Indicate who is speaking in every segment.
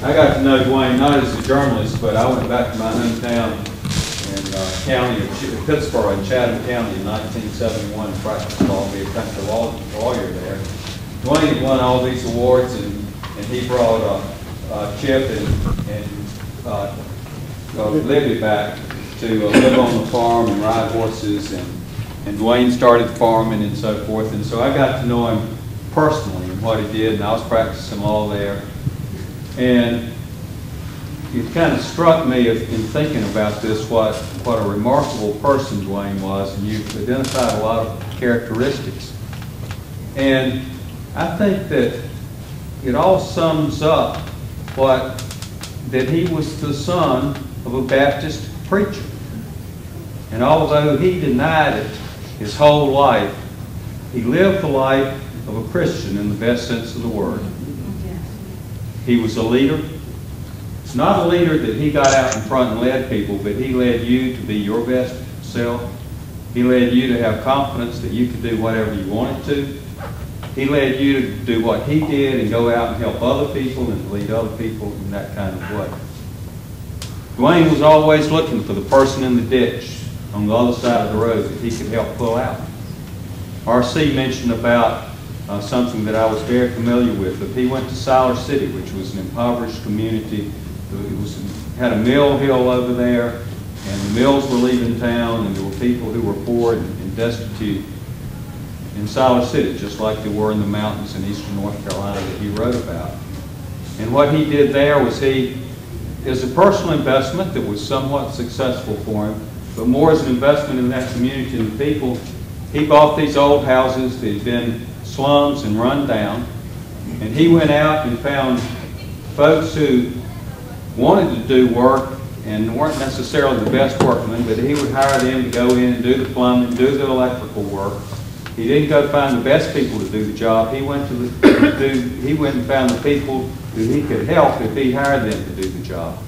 Speaker 1: I got to know Dwayne not as a journalist, but I went back to my hometown in county of Pittsburgh in Chatham County in 1971 and practiced law, be a country lawyer there. Dwayne had won all these awards, and he brought Chip and Libby back to live on the farm and ride horses, and Dwayne started farming and so forth. And so I got to know him personally and what he did, and I was practicing law there. And it kind of struck me in thinking about this what a remarkable person Dwayne was, and you've identified a lot of characteristics. And I think that it all sums up that he was the son of a Baptist preacher. And although he denied it his whole life, he lived the life of a Christian in the best sense of the word. He was a leader. It's not a leader that he got out in front and led people, but he led you to be your best self. He led you to have confidence that you could do whatever you wanted to. He led you to do what he did and go out and help other people and lead other people in that kind of way. Dwayne was always looking for the person in the ditch on the other side of the road that he could help pull out. R.C. mentioned about something that I was very familiar with. But he went to Siler City, which was an impoverished community. It had a mill hill over there, and the mills were leaving town, and there were people who were poor and destitute in Siler City, just like they were in the mountains in eastern North Carolina that he wrote about. And what he did there was as a personal investment that was somewhat successful for him, but more as an investment in that community and the people, he bought these old houses that had been slums and run down, and he went out and found folks who wanted to do work and weren't necessarily the best workmen, but he would hire them to go in and do the plumbing, do the electrical work. He didn't go find the best people to do the job. He went and found the people who he could help if he hired them to do the job.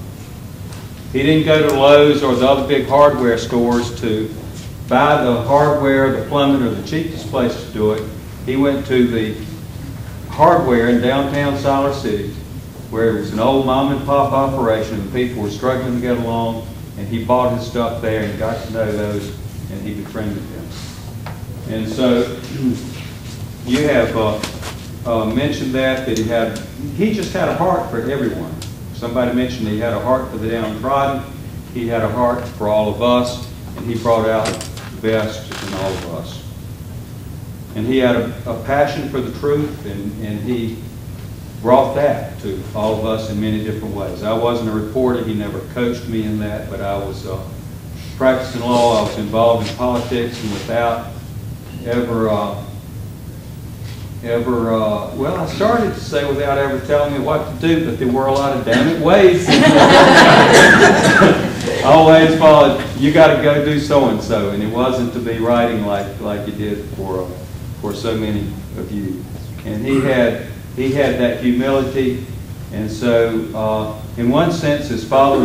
Speaker 1: He didn't go to Lowe's or the other big hardware stores to buy the hardware, the plumbing, or the cheapest place to do it. He went to the hardware in downtown Siler City, where it was an old mom and pop operation and the people were struggling to get along, and he bought his stuff there and got to know those, and he befriended them. And so you have mentioned that he just had a heart for everyone. Somebody mentioned he had a heart for the downtrodden. He had a heart for all of us, and he brought out the best in all of us. And he had a passion for the truth, and he brought that to all of us in many different ways. I wasn't a reporter. He never coached me in that, but I was practicing law. I was involved in politics, and without well, I started to say without ever telling me what to do, but there were a lot of damn it ways. I always followed, you got to go do so-and-so, and it wasn't to be writing like you did for so many of you. And he had that humility, and so in one sense his father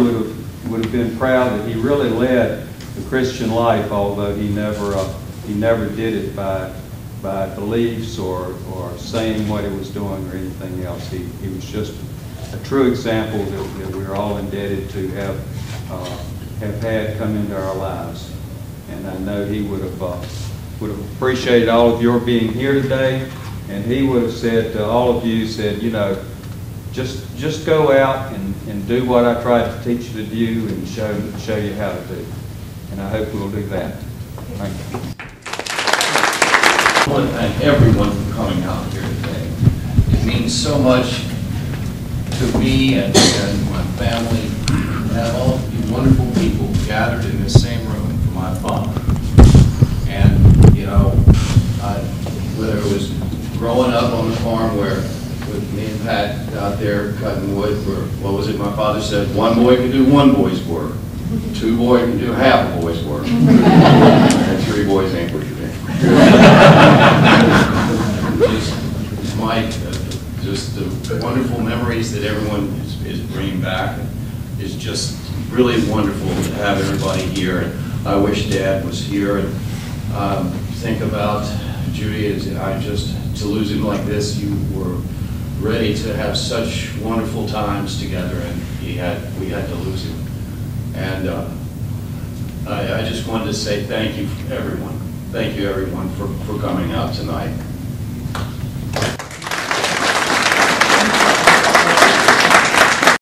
Speaker 1: would have been proud that he really led the Christian life, although he never did it by beliefs or saying what he was doing or anything else. He was just a true example that we're all indebted to have had come into our lives. And I know he would have appreciated all of your being here today, and he would have said to all of you, you know, just go out and do what I tried to teach you to do and show you how to do. And I hope we'll do that. Thank you.
Speaker 2: I want to thank everyone for coming out here today. It means so much to me and my family to have all of you wonderful people gathered in this same room for my father. And, you know, whether it was growing up on the farm where with me and Pat out there cutting wood, where, what was it my father said, one boy can do one boy's work, two boys can do half a boy's work, and three boys ain't what you think. Just the wonderful memories that everyone is bringing back is just really wonderful to have everybody here. And I wish Dad was here. And think about Judy, to lose him like this, you were ready to have such wonderful times together, and we had to lose him. And I just wanted to say thank you, everyone. Thank you, everyone, for coming out tonight.